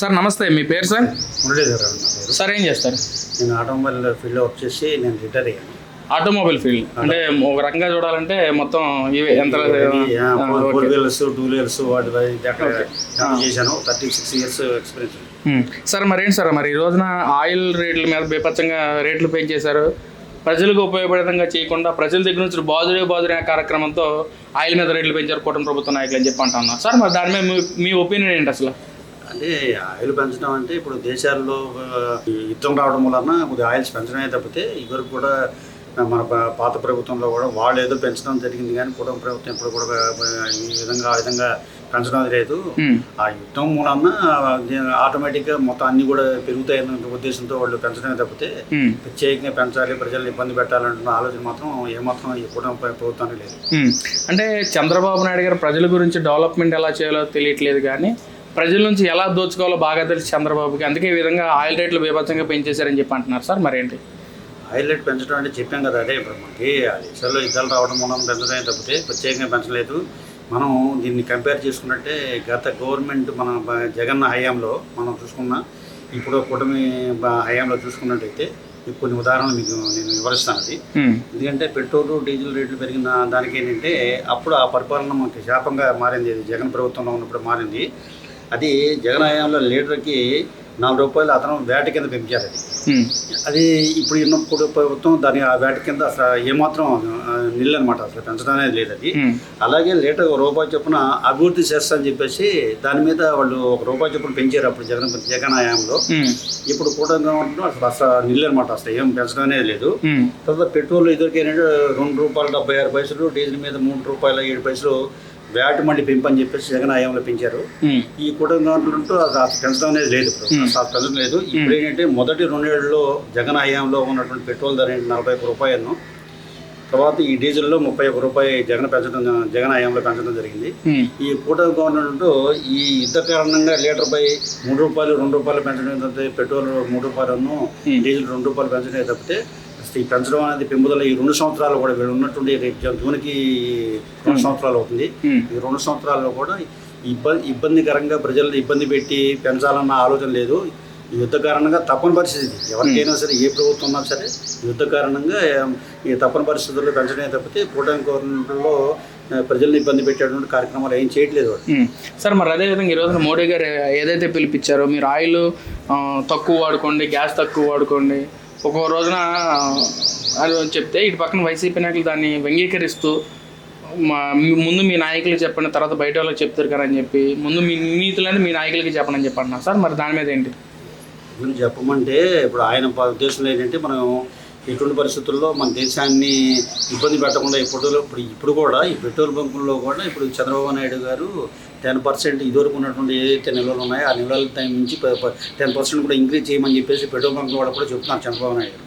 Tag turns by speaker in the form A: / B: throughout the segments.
A: Sir నమస్తే, మీ పేరు sir?
B: Muralidhar నా పేరు.
A: సార్ ఏం చేస్తారు?
B: నేను ఆటోమొబైల్ ఫీల్డ్లో వర్క్ చేసి నేను రిటైర్ అయ్యాను.
A: ఆటోమొబైల్ ఫీల్డ్ అంటే ఒక రకంగా చూడాలంటే మొత్తం ఇవే ఎంత
B: 4 వీలర్స్ 2 వీలర్స్ వాటి చేశాను. 36 ఇయర్స్ ఎక్స్పీరియన్స్.
A: సార్ మరేంటి సార్, మరి ఈ రోజున ఆయిల్ రేట్ల మీద బీభత్సంగా రేట్లు పెంచేశారు. ప్రజలకు ఉపయోగపడే విధంగా చేయకుండా ప్రజల దగ్గర నుంచి బాదురే కార్యక్రమంతో ఆయిల్ మీద రేట్లు పెంచారు కూటమి ప్రభుత్వ నాయకులు అని చెప్పి అంటున్నా సార్. మరి దాని మీద మీ ఒపీనియన్ ఏంటి అసలు?
B: అంటే ఆయిల్ పెంచడం అంటే ఇప్పుడు దేశాల్లో యుద్ధం రావడం వలన కొద్దిగా ఆయిల్స్ పెంచడమే తప్పితే ఇవరకు కూడా మన పాత ప్రభుత్వంలో కూడా వాళ్ళు ఏదో పెంచడం జరిగింది, కానీ కూటమి ప్రభుత్వం ఇప్పుడు కూడా ఆ విధంగా పెంచడం లేదు. ఆ యుద్ధం మూలన ఆటోమేటిక్గా మొత్తం అన్ని కూడా పెరుగుతాయన్న ఉద్దేశంతో వాళ్ళు పెంచడమే తప్పితే ప్రత్యేకంగా పెంచాలి, ప్రజల్ని ఇబ్బంది పెట్టాలంటున్న ఆలోచన మాత్రం ఏమాత్రం ఈ కూటమి ప్రభుత్వానికి లేదు.
A: అంటే చంద్రబాబు నాయుడు గారు ప్రజల గురించి డెవలప్మెంట్ ఎలా చేయాలో తెలియట్లేదు, కానీ ప్రజల నుంచి ఎలా దోచుకోవాలో బాగా తెలుసు చంద్రబాబుకి. అందుకే ఈ విధంగా ఆయిల్ రేట్లు బీభత్సంగా పెంచేశారని చెప్పి అంటున్నారు సార్. మరేంటి
B: ఆయిల్ రేట్ పెంచడం అంటే చెప్పాం కదా, అదే ఇప్పుడు మనకి ఆ దేశాల్లో యుద్ధాలు రావడం మూలం పెంచడమే తప్పితే ప్రత్యేకంగా పెంచలేదు. మనం దీన్ని కంపేర్ చేసుకున్నట్టే గత గవర్నమెంట్ మన జగన్ హయాంలో మనం చూసుకున్నా, ఇప్పుడు కూటమి హయాంలో చూసుకున్నట్టయితే కొన్ని ఉదాహరణలు మీకు నేను వివరిస్తాను. అది ఎందుకంటే పెట్రోల్ డీజిల్ రేట్లు పెరిగిన దానికి ఏంటంటే అప్పుడు ఆ పరిపాలన మనకి శాపంగా మారింది. అది జగన్ ప్రభుత్వంలో ఉన్నప్పుడు మారింది. అది జగన్ హయాంలో లీటర్కి 4 రూపాయలు అతను వేట కింద పెంచారు. అది ఇప్పుడు ఉన్నప్పుడు ప్రభుత్వం దాని ఆ వేట కింద అసలు ఏమాత్రం నిల్ అనమాట, అసలు పెంచడం అనేది లేదు. అది అలాగే లీటర్ ₹1 చొప్పున అభివృద్ధి చేస్తా అని చెప్పేసి దాని మీద వాళ్ళు ₹1 చొప్పున పెంచారు అప్పుడు జగన్ హయాంలో. ఇప్పుడు కూడా అసలు నిల్ అనమాట, అసలు ఏం పెంచడం అనేది లేదు. తర్వాత పెట్రోల్ ఇదివరకేంటంటే ₹2.76, డీజిల్ మీద ₹3.07 వ్యాట్ మళ్ళీ పెంపని చెప్పేసి జగన్ హయాంలో పెంచారు. ఈ కూటమి గవర్నమెంట్ అది పెంచడం అనేది లేదు, పెంచడం లేదు. ఇప్పుడు ఏంటంటే మొదటి 2 ఏళ్లలో జగన్ హయాంలో ఉన్నటువంటి పెట్రోల్ ధర ₹41, తర్వాత ఈ డీజిల్లో ₹31 జగన్ హయాంలో పెంచడం జరిగింది. ఈ కూటమి గవర్నమెంట్ ఈ యుద్ధ కారణంగా లీటర్పై ₹3 ₹2 పెంచడం, పెట్రోల్ ₹3, డీజిల్ ₹2 పెంచడం తప్పితే ఈ పెంచడం అనేది పెంపుదల ఈ 2 సంవత్సరాలు కూడా వీళ్ళు ఉన్నటువంటి రేపు జూన్కి 2 సంవత్సరాలు అవుతుంది. ఈ 2 సంవత్సరాల్లో కూడా ఇబ్బందికరంగా ప్రజలను ఇబ్బంది పెట్టి పెంచాలన్న ఆలోచన లేదు. యుద్ధ కారణంగా తప్పని పరిస్థితి, ఎవరికైనా సరే ఏ ప్రభుత్వం ఉన్నా సరే యుద్ధ కారణంగా ఈ తప్పని పరిస్థితుల్లో పెంచడమే తప్పితే కూటమి గవర్నమెంట్లో ప్రజల్ని ఇబ్బంది పెట్టేటువంటి కార్యక్రమాలు ఏం చేయట్లేదు.
A: సార్ మరి అదేవిధంగా ఈ రోజున మోడీ గారు ఏదైతే పిలిపించారో, మీరు ఆయిల్ తక్కువ వాడుకోండి, గ్యాస్ తక్కువ వాడుకోండి ఒక్కో రోజున అని చెప్తే, ఇటు పక్కన వైసీపీ నాయకులు దాన్ని వ్యంగ్యీకరిస్తూ ముందు మీ నాయకులు చెప్పండి తర్వాత బయట వాళ్ళకి చెప్తారు కదా అని చెప్పి ముందు మీ నీతులని మీ నాయకులకి చెప్పండి అని చెప్పి అంటున్నారు సార్. మరి దాని మీద ఏంటి
B: చెప్పమంటే, ఇప్పుడు ఆయన ఉద్దేశంలో ఏంటంటే మనం ఎటువంటి పరిస్థితుల్లో మన దేశాన్ని ఇబ్బంది పెట్టకుండా ఇప్పుడు కూడా ఈ పెట్రోల్ బంకుల్లో కూడా ఇప్పుడు చంద్రబాబు నాయుడు గారు 10% ఇదివరకు ఉన్నటువంటి ఏదైతే నిల్వలు ఉన్నాయో ఆ నిల్వల టైం నుంచి 10% కూడా ఇంక్రీజ్ చేయమని చెప్పేసి పెట్రోల్ బంకుల వాళ్ళు కూడా చెప్తున్నారు చంద్రబాబు నాయుడు.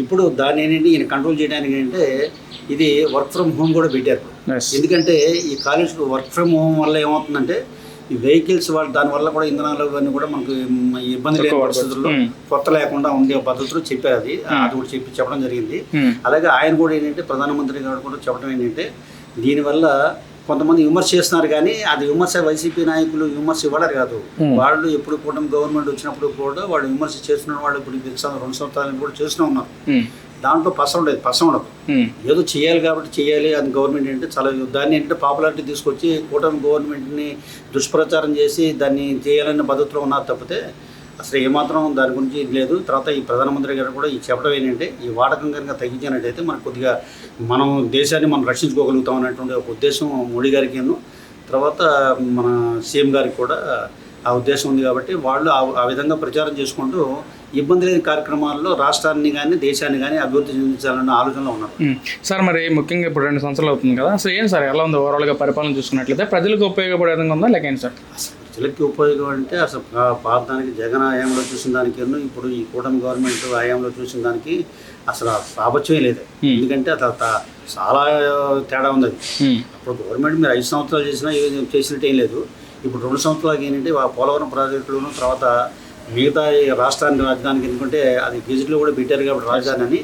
B: ఇప్పుడు దాన్ని ఏంటంటే ఈయన కంట్రోల్ చేయడానికి ఏంటంటే ఇది వర్క్ ఫ్రమ్ హోమ్ కూడా పెట్టారు. ఎందుకంటే ఈ కాలేజ్ వర్క్ ఫ్రమ్ హోమ్ వల్ల ఏమవుతుందంటే ఈ వెహికల్స్ వాళ్ళు దానివల్ల కూడా ఇంధనాలు అన్నీ కూడా మనకు ఇబ్బంది లేని పరిస్థితుల్లో కొత్త లేకుండా ఉండే పద్ధతులు చెప్పారు. అది కూడా చెప్పడం జరిగింది. అలాగే ఆయన కూడా ఏంటంటే ప్రధానమంత్రి గారు కూడా చెప్పడం ఏంటంటే దీనివల్ల కొంతమంది విమర్శ చేస్తున్నారు, కానీ అది విమర్శ వైసీపీ నాయకులు విమర్శ ఇవ్వడారు కాదు. వాళ్ళు ఎప్పుడు కూటమి గవర్నమెంట్ వచ్చినప్పుడు కూడా వాళ్ళు విమర్శ చేస్తున్న వాళ్ళు ఇప్పుడు 2 సంవత్సరాలు కూడా చేస్తూనే ఉన్నారు. దాంట్లో పసం ఉండదు. ఏదో చేయాలి కాబట్టి చేయాలి అని గవర్నమెంట్ ఏంటంటే చాలా దాన్ని ఏంటంటే పాపులారిటీ తీసుకొచ్చి కూటమి గవర్నమెంట్ని దుష్ప్రచారం చేసి దాన్ని చేయాలనే పద్ధతిలో ఉన్నారు తప్పితే అసలు ఏమాత్రం దాని గురించి లేదు. తర్వాత ఈ ప్రధానమంత్రి గారు కూడా ఈ చెప్పడం ఏంటంటే ఈ వాడకం కనుక తగ్గించినట్టయితే మనకు కొద్దిగా మనం దేశాన్ని మనం రక్షించుకోగలుగుతాం అనేటువంటి ఒక ఉద్దేశం మోడీ గారికి, తర్వాత మన సీఎం గారికి కూడా ఆ ఉద్దేశం ఉంది. కాబట్టి వాళ్ళు ఆ విధంగా ప్రచారం చేసుకుంటూ ఇబ్బంది లేని కార్యక్రమాల్లో రాష్ట్రాన్ని కానీ దేశాన్ని కానీ అభివృద్ధి చెందించాలన్న ఆలోచనలో ఉన్నారు
A: సార్. మరి ముఖ్యంగా ఇప్పుడు 2 సంవత్సరాలు అవుతుంది కదా, అసలు ఏం సార్ ఎలా ఉంది ఓవరాల్గా పరిపాలన చూసుకున్నట్లయితే ప్రజలకు ఉపయోగపడే విధంగా ఉందా లేక ఏంటి సార్?
B: ప్రజలకి ఉపయోగం అంటే అసలు పాతానికి జగన్ హయాంలో చూసిన దానికి ఇప్పుడు ఈ కూటమి గవర్నమెంట్ హయాంలో చూసిన దానికి అసలు సాపత్యమే లేదు. ఎందుకంటే అసలు చాలా తేడా ఉంది. అది అప్పుడు గవర్నమెంట్ మీరు 5 సంవత్సరాలు చేసినట్టు ఏం లేదు. ఇప్పుడు 2 సంవత్సరాలకి ఏంటంటే పోలవరం ప్రాజెక్టులను తర్వాత మిగతా రాష్ట్రానికి రాజధానికి ఎందుకంటే అది గెజిట్లో కూడా పెట్టారు కాబట్టి రాజధాని అని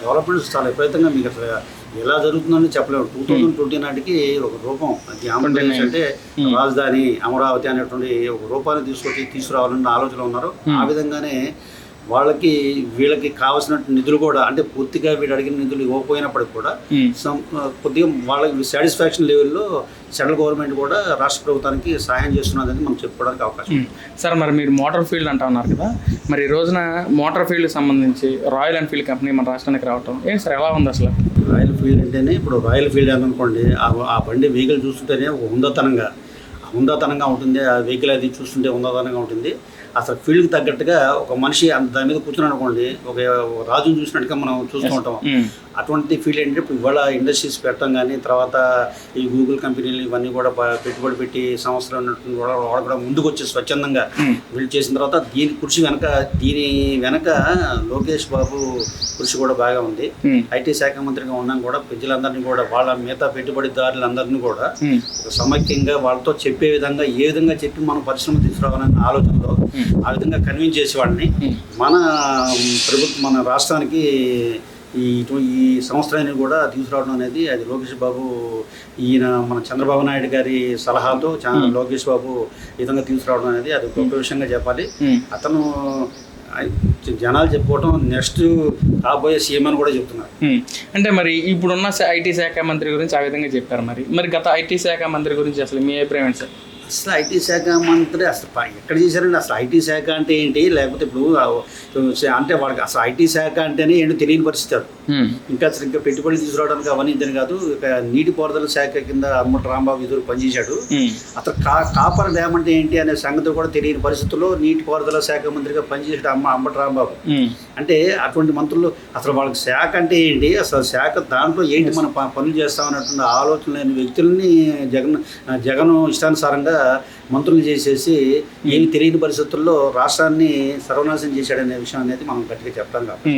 B: డెవలప్మెంట్స్ చాలా విపరీతంగా మీకు అసలు ఎలా జరుగుతుందని చెప్పలేము. 2020 నాటికి ఒక రూపం, అది ఆంధ్రప్రదేశ్ అంటే రాజధాని అమరావతి అనేటువంటి ఒక రూపాన్ని తీసుకురావాలన్న ఆలోచన ఉన్నారు. ఆ విధంగానే వీళ్ళకి కావాల్సిన నిధులు కూడా, అంటే పూర్తిగా వీళ్ళు అడిగిన నిధులు ఇవ్వకపోయినప్పటికి కూడా కొద్దిగా వాళ్ళకి సాటిస్ఫాక్షన్ లెవెల్లో సెంట్రల్ గవర్నమెంట్ కూడా రాష్ట్ర ప్రభుత్వానికి సహాయం చేస్తున్నదని మనం చెప్పుకోవడానికి అవకాశం.
A: సార్, మరి మీరు మోటార్ ఫీల్డ్ అంటా ఉన్నారు కదా, మరి ఈ రోజున మోటార్ ఫీల్డ్కి సంబంధించి రాయల్ ఎన్ఫీల్డ్ కంపెనీ మన రాష్ట్రానికి రావటం ఏంటి సార్, ఎలా ఉంది అసలు?
B: రాయల్ ఫీల్డ్ అంటేనే, ఇప్పుడు రాయల్ ఫీల్డ్ అనుకోండి, ఆ బండి వెహికల్ చూస్తుంటేనే ఒక హుందాతనంగా ఉంటుంది. ఆ వెహికల్ అది చూస్తుంటే హుందాతనంగా ఉంటుంది. అసలు ఫీల్డ్కి తగ్గట్టుగా ఒక మనిషి దాని మీద కూర్చున్నాడు అనుకోండి, ఒక రాజును చూసినట్టుగా మనం చూస్తూ ఉంటాం. అటువంటి ఫీల్డ్ ఏంటంటే ఇప్పుడు ఇవాళ ఇండస్ట్రీస్ పెట్టడం కానీ, తర్వాత ఈ గూగుల్ కంపెనీలు ఇవన్నీ కూడా పెట్టుబడి పెట్టి సంవత్సరం వాళ్ళు కూడా ముందుకు వచ్చి స్వచ్ఛందంగా వీళ్ళు చేసిన తర్వాత దీని వెనక లోకేష్ బాబు కృషి కూడా బాగా ఉంది. ఐటీ శాఖ మంత్రిగా ఉన్నాం కూడా ప్రజలందరినీ కూడా, వాళ్ళ మిగతా పెట్టుబడిదారులందరినీ కూడా ఒక సమైక్యంగా వాళ్ళతో చెప్పే విధంగా, ఏ విధంగా చెప్పి మనం పరిశ్రమ తీసుకురావాలనే ఆలోచనలో ఆ విధంగా కన్విన్స్ చేసి వాళ్ళని మన రాష్ట్రానికి ఈ సంవత్సరాన్ని కూడా తీసుకురావడం అనేది, అది లోకేష్ బాబు మన చంద్రబాబు నాయుడు గారి సలహాతో లోకేష్ బాబు ఈ విధంగా తీసుకురావడం అనేది అది గొప్ప విషయంగా చెప్పాలి. అతను జనాలు చెప్పుకోవటం నెక్స్ట్ కాబోయే సీఎం అని కూడా చెప్తున్నారు.
A: అంటే మరి ఇప్పుడున్న ఐటీ శాఖ మంత్రి గురించి ఆ విధంగా చెప్పారు. మరి గత ఐటీ శాఖ మంత్రి గురించి అసలు మీ అభిప్రాయం ఏంటి సార్?
B: అసలు ఐటీ శాఖ మంత్రి అసలు ఎక్కడ చేశారండి? అసలు ఐటీ శాఖ అంటే ఏంటి, లేకపోతే ఇప్పుడు అంటే వాళ్ళకి అసలు ఐటీ శాఖ అంటేనే ఏంటో తెలియని పరిస్థితి. ఇంకా పెట్టుబడులు తీసుకురావడానికి అవన్నీ ఇద్దరు కాదు. నీటిపారుదల శాఖ కింద అమ్మటి రాంబాబు ఎదురు పనిచేశాడు. అసలు కాపర్ డ్యామ్ అంటే ఏంటి అనే సంగతి కూడా తెలియని పరిస్థితుల్లో నీటిపారుదల శాఖ మంత్రిగా పనిచేసాడు అమ్మటి రాంబాబు. అంటే అటువంటి మంత్రులు అసలు వాళ్ళకి శాఖ అంటే ఏంటి, అసలు శాఖ దాంట్లో ఏంటి మనం పనులు చేస్తామన్నటువంటి ఆలోచన లేని వ్యక్తుల్ని జగన్ ఇష్టానుసారంగా మంత్రులు చేసేసి ఏమి తెలియని పరిస్థితుల్లో రాష్ట్రాన్ని సర్వనాశనం చేశాడనే విషయం అనేది మనం గట్టిగా చెప్తాం. కాబట్టి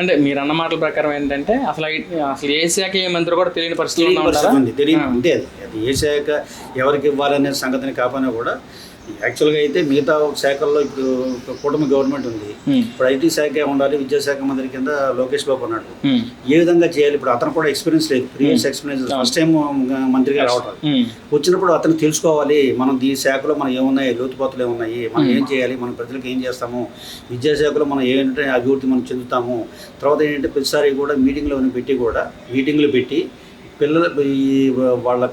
A: అంటే మీరు అన్న మాటల ప్రకారం ఏంటంటే అసలు ఏ శాఖ ఏ మంత్రి కూడా తెలియని పరిస్థితి
B: ఉంది. అంటే అది ఏ శాఖ ఎవరికి ఇవ్వాలనే సంగతిని కాపాడినా కూడా యాక్చువల్గా అయితే మిగతా శాఖల్లో ఇప్పుడు కూటమి గవర్నమెంట్ ఉంది. ఇప్పుడు ఐటీ శాఖ ఉండాలి, విద్యాశాఖ మంత్రి కింద లోకేష్ బాబు అన్నాడు. ఏ విధంగా చేయాలి? ఇప్పుడు అతను కూడా ఎక్స్పీరియన్స్ లేదు, ప్రీవియస్ ఎక్స్పీరియన్స్, ఫస్ట్ టైం మంత్రిగా రావటం. వచ్చినప్పుడు అతను తెలుసుకోవాలి, మనం ఈ శాఖలో మనం ఏమున్నాయి, లోతుపాతులు ఏమున్నాయి, మనం ఏం చేయాలి, మన ప్రజలకు ఏం చేస్తాము, విద్యాశాఖలో మనం ఏంటంటే అభివృద్ధి మనం చెందుతాము. తర్వాత ఏంటంటే ప్రతిసారి కూడా మీటింగ్లు పెట్టి పిల్లల వాళ్ళ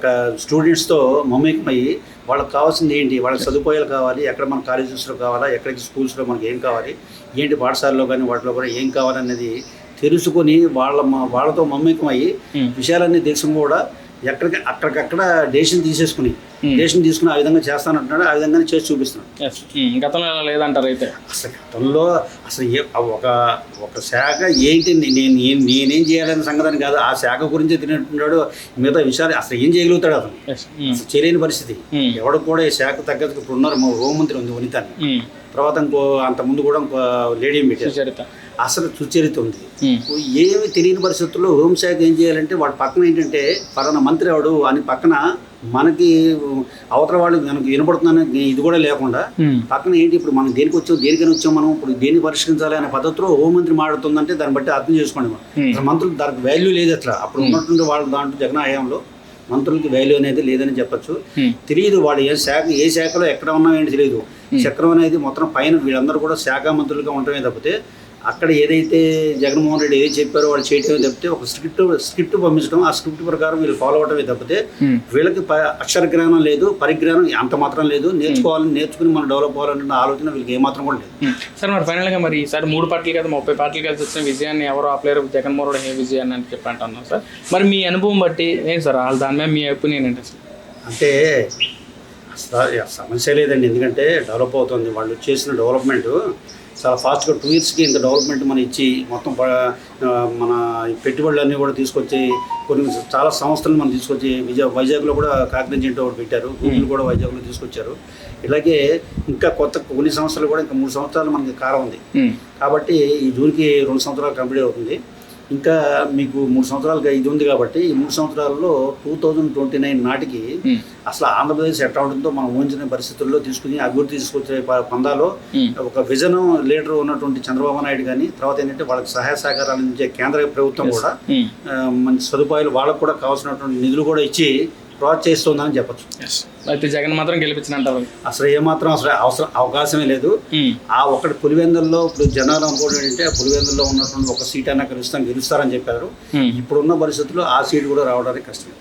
B: స్టూడెంట్స్తో మమేకమయ్యి వాళ్ళకి కావాల్సింది ఏంటి, వాళ్ళకి సదుపాయాలు కావాలి, ఎక్కడ మన కాలేజెస్లో కావాలా, ఎక్కడికి స్కూల్స్లో మనకి ఏం కావాలి, ఏంటి పాఠశాలలో కానీ వాటిలో కూడా ఏం కావాలనేది తెలుసుకొని వాళ్ళతో మమేకమయ్యి విషయాలన్నీ తెలుసు కూడా అక్కడికక్కడ డెసిషన్ తీసుకుని ఆ విధంగా చేస్తానంటున్నాడు. ఆ విధంగానే చేసి చూపిస్తున్నాడు.
A: గతంలో లేదంటారు అయితే?
B: అసలు గతంలో ఒక శాఖ ఏంటి, నేనేం చేయాలనే సంగతి కాదు, ఆ శాఖ గురించి తింటున్నాడు. మిగతా విషయాలు అసలు ఏం చేయగలుగుతాడు అతను, అసలు చేయలేని పరిస్థితి. ఎవడు కూడా ఈ శాఖ తగ్గట్టుకు ఇప్పుడు ఉన్నారు. మా హోంమంత్రి ఉంది వనితని, తర్వాత అంత ముందు కూడా ఇంకో లేడీ పెట్టారు. అసలు సుచరిత ఉంది. ఏమి తెలియని పరిస్థితుల్లో హోంశాఖ ఏం చేయాలంటే వాడు పక్కన ఏంటంటే పలానా మంత్రి వాడు అని పక్కన మనకి అవతల వాళ్ళు మనకు వినపడుతుందని ఇది కూడా లేకుండా పక్కన ఏంటి, ఇప్పుడు మనం దేనికైనా వచ్చాం, మనం ఇప్పుడు దేన్ని పరిష్కరించాలి అనే పద్ధతిలో హోంమంత్రి మాట్లాడుతుందంటే దాన్ని బట్టి అర్థం చేసుకోండి. అసలు మంత్రులు దానికి వాల్యూ లేదు. అట్లా అప్పుడు ఉన్నటువంటి వాళ్ళు దాంట్లో జగన్ హయాంలో మంత్రులకి వాల్యూ అనేది లేదని చెప్పచ్చు. తెలియదు వాళ్ళు ఏ శాఖలో ఎక్కడ ఉన్నామేంటి తెలియదు. చక్రం అనేది మొత్తం పైన వీళ్ళందరూ కూడా శాఖ మంత్రులుగా ఉండటమే తప్పితే అక్కడ ఏదైతే జగన్మోహన్ రెడ్డి ఏది చెప్పారో వాళ్ళు చేయటమే తప్పితే ఒక స్క్రిప్ట్ పంపించడం, ఆ స్క్రిప్ట్ ప్రకారం వీళ్ళు ఫాలో అవటమే తప్పితే వీళ్ళకి అక్షర జ్ఞానం లేదు, పరిజ్ఞానం అంత మాత్రం లేదు. నేర్చుకుని మనం డెవలప్ అవ్వాలన్న ఆలోచన వీళ్ళకి ఏమాత్రం కూడా లేదు.
A: సార్, మరి ఫైనల్గా మరి ఈసారి 3 పార్టీలు కదా 30 పార్టీలు కలిసి వచ్చిన విజయాన్ని ఎవరు ఆపలేరు, జగన్మోహన్ రెడ్డి ఏ విజయాన్ని అని చెప్పి అంటున్నారు సార్. మరి మీ అనుభవం బట్టి ఏంటి సార్, దాని మీద మీ ఒపీనియన్ ఏంటి సార్?
B: అంటే సమస్య లేదండి, ఎందుకంటే డెవలప్ అవుతుంది. వాళ్ళు చేసిన డెవలప్మెంట్ చాలా ఫాస్ట్గా 2 yearsకి ఇంత డెవలప్మెంట్ మనం ఇచ్చి మొత్తం మన పెట్టుబడులన్నీ కూడా తీసుకొచ్చి చాలా సంస్థలు మనం తీసుకొచ్చి వైజాగ్లో కూడా కాగ్నిజెంట్ ఒకటి పెట్టారు, గూగుల్ కూడా వైజాగ్లో తీసుకొచ్చారు. ఇలాగే ఇంకా కొన్ని సంవత్సరాలు కూడా ఇంకా 3 సంవత్సరాలు మనకి కాలం ఉంది. కాబట్టి ఈ జూన్కి 2 సంవత్సరాలు కంప్లీట్ అవుతుంది. ఇంకా మీకు 3 సంవత్సరాలుగా ఇది ఉంది కాబట్టి ఈ 3 సంవత్సరాల్లో 2029 నాటికి అసలు ఆంధ్రప్రదేశ్ ఎట్లా ఉంటుందో మనం ఊహించిన పరిస్థితుల్లో తీసుకుని అభివృద్ధి తీసుకొచ్చే పందాలో ఒక విజన్ లీడర్ ఉన్నటువంటి చంద్రబాబు నాయుడు కానీ తర్వాత ఏంటంటే వాళ్ళకి సహాయ సహకారాలు అందించే కేంద్ర ప్రభుత్వం కూడా మంచి సదుపాయాలు వాళ్ళకు కూడా కావాల్సినటువంటి నిధులు కూడా ఇచ్చి ప్రోత్సహిస్తుందని చెప్పచ్చు.
A: అయితే జగన్ మాత్రం గెలిపించినంటారు?
B: అసలు ఏమాత్రం అవకాశమే లేదు. ఆ ఒక్కటి పులివెందుల్లో ఇప్పుడు జనాలు అనుకోవడం ఏంటంటే పులివెందుల్లో ఉన్నటువంటి ఒక సీట్ అయినా గెలుస్తారని చెప్పారు. ఇప్పుడున్న పరిస్థితుల్లో ఆ సీట్ కూడా రావడానికి కష్టం.